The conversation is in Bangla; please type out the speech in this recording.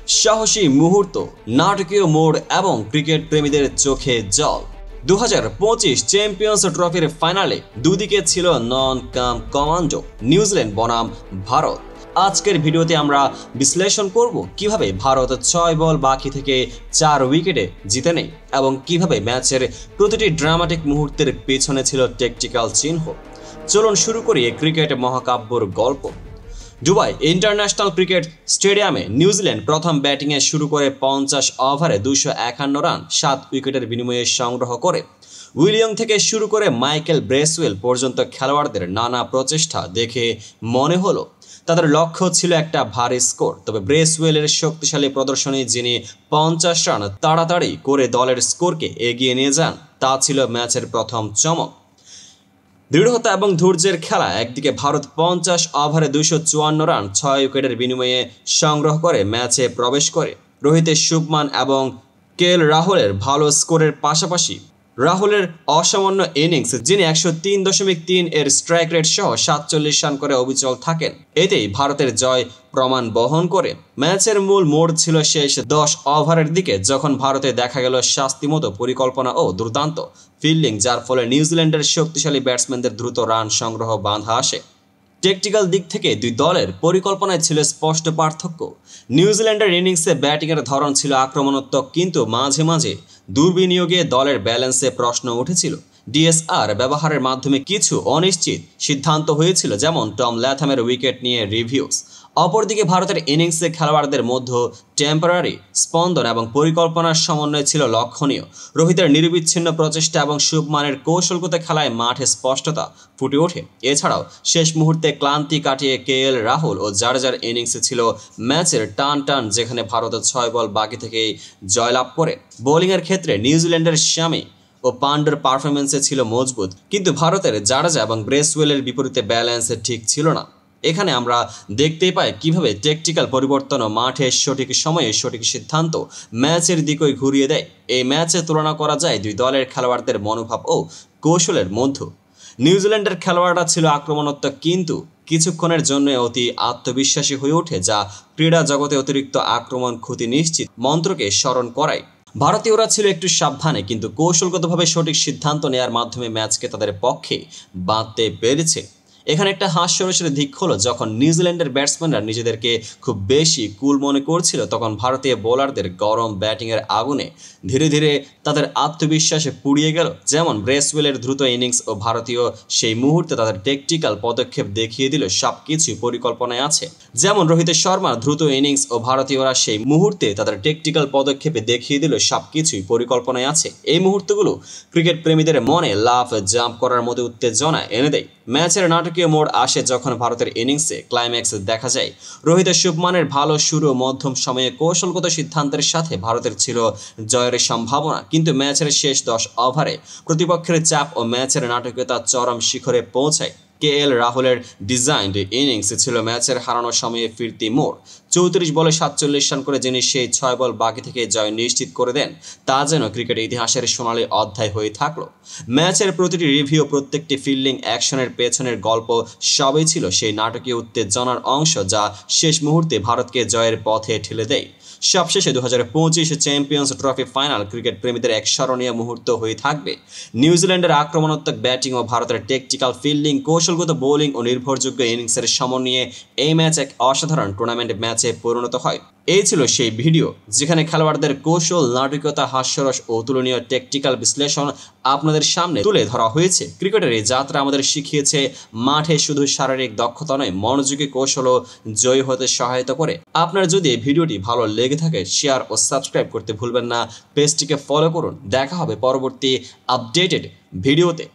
সাহসী মুহূর্ত, নাটকীয় মোড় এবং ক্রিকেট প্রেমীদের চোখে জল। 2025 চ্যাম্পিয়ন্স ট্রফির ফাইনালে দুদিকে ছিল নন কাম কমান্ডো, নিউজিল্যান্ড বনাম ভারত। আজকের ভিডিওতে আমরা বিশ্লেষণ করব কিভাবে ভারত 6 বল বাকি থেকে 4 উইকেটে জিতে নেয় এবং কিভাবে ম্যাচের প্রতিটি ড্রামাটিক মুহূর্তের পেছনে ছিল ট্যাকটিক্যাল চিহ্ন। চলুন শুরু করি ক্রিকেট মহাকাব্যর গল্প। দুবাই ইন্টারন্যাশনাল ক্রিকেট স্টেডিয়ামে নিউজিল্যান্ড প্রথম ব্যাটিংয়ে শুরু করে 50 ওভারে 251 রান 7 উইকেটের বিনিময়ে সংগ্রহ করে। উইলিয়ম থেকে শুরু করে মাইকেল ব্রেসওয়েল পর্যন্ত খেলোয়াড়দের নানা প্রচেষ্টা দেখে মনে হলো তাদের লক্ষ্য ছিল একটা ভারী স্কোর। তবে ব্রেসওয়েলের শক্তিশালী প্রদর্শনী, যিনি 50 রান তাড়াতাড়ি করে দলের স্কোরকে এগিয়ে নিয়ে যান, তা ছিল ম্যাচের প্রথম চমক। দৃঢ়তা এবং ধৈর্যের খেলা। একদিকে ভারত 50 ওভারে 254 রান 6 উইকেটের বিনিময়ে সংগ্রহ করে ম্যাচে প্রবেশ করে। রোহিতের শুভমান এবং রাহুলের ভালো স্কোরের পাশাপাশি রাহুলের অসামান্য ইনিংস, যিনি 103.3 এর স্ট্রাইক রেট সহ 47 রান করে অবিচল থাকেন, এতেই ভারতের জয় প্রমাণ বহন করে। ম্যাচের মূল মোড় ছিল শেষ 10 ওভারের দিকে, যখন ভারতে দেখা গেল শাস্তিমতো পরিকল্পনা ও দুর্দান্ত ফিল্ডিং, যার ফলে নিউজিল্যান্ডের শক্তিশালী ব্যাটসম্যানদের দ্রুত রান সংগ্রহ বাঁধা আসে। টেকটিক্যাল দিক থেকে দুই দলের পরিকল্পনায় ছিল স্পষ্ট পার্থক্য। নিউজিল্যান্ডের ইনিংসে ব্যাটিংয়ের ধরন ছিল আক্রমণাত্মক, কিন্তু মাঝে মাঝে দুর্বিনিয়োগে দলের ব্যালেন্সে প্রশ্ন উঠেছিল। ডিএসআর ব্যবহারের মাধ্যমে কিছু অনিশ্চিত সিদ্ধান্ত হয়েছিল, যেমন টম ল্যাথামের উইকেট নিয়ে রিভিউস। অপরদিকে ভারতের ইনিংসে খেলোয়াড়দের মধ্যে টেম্পোরারি স্পন্দন এবং পরিকল্পনার সমন্বয় ছিল লক্ষণীয়। রোহিতের নিরবিচ্ছিন্ন প্রচেষ্টা এবং শুভমানের কৌশলগত খেলায় মাঠে স্পষ্টতা ফুটে ওঠে। এছাড়াও শেষ মুহূর্তে ক্লান্তি কাটিয়ে রাহুল ও জাডেজার ইনিংসে ছিল ম্যাচের টান, যেখানে ভারত 6 বল বাকি থেকেই জয়লাভ করে। বোলিংয়ের ক্ষেত্রে নিউজিল্যান্ডের শামি ও পান্ডের পারফরমেন্সে ছিল মজবুত, কিন্তু ভারতের জাডেজা এবং ব্রেসওয়েলের বিপরীতে ব্যালেন্স ঠিক ছিল না। এখানে আমরা দেখতেই পাই কিভাবে ট্যাকটিক্যাল পরিবর্তন ও মাঠের সঠিক সময়ে সঠিক সিদ্ধান্ত ম্যাচের দিকই ঘুরিয়ে দেয়। এই ম্যাচে তুলনা করা যায় দুই দলের খেলোয়াড়দের মনোভাব ও কৌশলের মধ্যে। নিউজিল্যান্ডের খেলোয়াড়রা ছিল আক্রমণাত্মক, কিন্তু কিছুক্ষণের জন্য অতি আত্মবিশ্বাসী হয়ে ওঠে, যা ক্রীড়া জগতে অতিরিক্ত আক্রমণ ক্ষতি নিশ্চিত মন্ত্রকে স্মরণ করায়। ভারতীয়রা ছিল একটু সাবধানে, কিন্তু কৌশলগতভাবে সঠিক সিদ্ধান্ত নেওয়ার মাধ্যমে ম্যাচকে তাদের পক্ষে বাঁধতে পেরেছে। এখানে একটা হাস্যরসের দিক হলো, যখন নিউজিল্যান্ডের ব্যাটসম্যানরা নিজেদেরকে খুব বেশি কুল মনে করছিল, তখন ভারতীয় বোলারদের গরম ব্যাটিংয়ের আগুনে ধীরে ধীরে তাদের আত্মবিশ্বাসে পুড়িয়ে গেল। যেমন ব্রেসওয়েলের দ্রুত ইনিংস ও ভারতীয় সেই মুহূর্তে তাদের টেকটিক্যাল পদক্ষেপ দেখিয়ে দিল সবকিছুই পরিকল্পনায় আছে। যেমন রোহিত শর্মার দ্রুত ইনিংস ও ভারতীয়রা সেই মুহূর্তে তাদের টেকটিক্যাল পদক্ষেপে দেখিয়ে দিল সবকিছুই পরিকল্পনায় আছে। এই মুহূর্তগুলো ক্রিকেট প্রেমীদের মনে লাফ জাম্প করার মতো উত্তেজনা এনে দেয়। ম্যাচের নাটকীয় মোড় আসে যখন ভারতের ইনিংসে ক্লাইম্যাক্স দেখা যায়। রোহিত শুভমানের ভালো শুরু, মধ্যম সময়ে কৌশলগত সিদ্ধান্তের সাথে ভারতের ছিল জয়ের সম্ভাবনা, কিন্তু ম্যাচের শেষ 10 ওভারে প্রতিপক্ষের চাপ ও ম্যাচের নাটকীয়তা চরম শিখরে পৌঁছায়। রাহুলের ডিজাইনড ইনিংস ছিল ম্যাচের হারানোর সময়ে ফিরতি মোড়। 34 বলে 47 রান করে যিনি সেই 6 বল বাকি থেকে জয় নিশ্চিত করে দেন, তা যেন ক্রিকেট ইতিহাসের সোনালী অধ্যায় হয়ে থাকলো। ম্যাচের প্রতিটি রিভিউ, প্রত্যেকটি ফিল্ডিং অ্যাকশনের পেছনের গল্প, সবই ছিল সেই নাটকীয় উত্তেজনার অংশ, যা শেষ মুহূর্তে ভারতকে জয়ের পথে ঠেলে দেয়। সবশেষে 2025 চ্যাম্পিয়ন্স ট্রফি ফাইনাল ক্রিকেট প্রেমীদের এক স্মরণীয় মুহূর্ত হয়ে থাকবে। নিউজিল্যান্ডের আক্রমণাত্মক ব্যাটিং ও ভারতের টেকটিক্যাল ফিল্ডিং, কৌশলগত বোলিং ও নির্ভরযোগ্য ইনিংসের সমন্বয়ে এই ম্যাচ এক অসাধারণ টুর্নামেন্ট ম্যাচে পরিণত হয়। এই ছিল সেই ভিডিও যেখানে খেলোয়াড়দের কৌশল, নাটকীয়তা, হাস্যরস ও অতুলনীয় টেকটিক্যাল বিশ্লেষণ আপনাদের সামনে তুলে ধরা হয়েছে। ক্রিকেটের এই যাত্রা আমাদের শিখিয়েছে মাঠে শুধু শারীরিক দক্ষতা নয়, মনোযোগী কৌশলও জয়ী হতে সহায়তা করে। আপনার যদি এই ভিডিওটি ভালো লেগে থাকে, শেয়ার ও সাবস্ক্রাইব করতে ভুলবেন না। পেজটিকে ফলো করুন। দেখা হবে পরবর্তী আপডেটেড ভিডিওতে।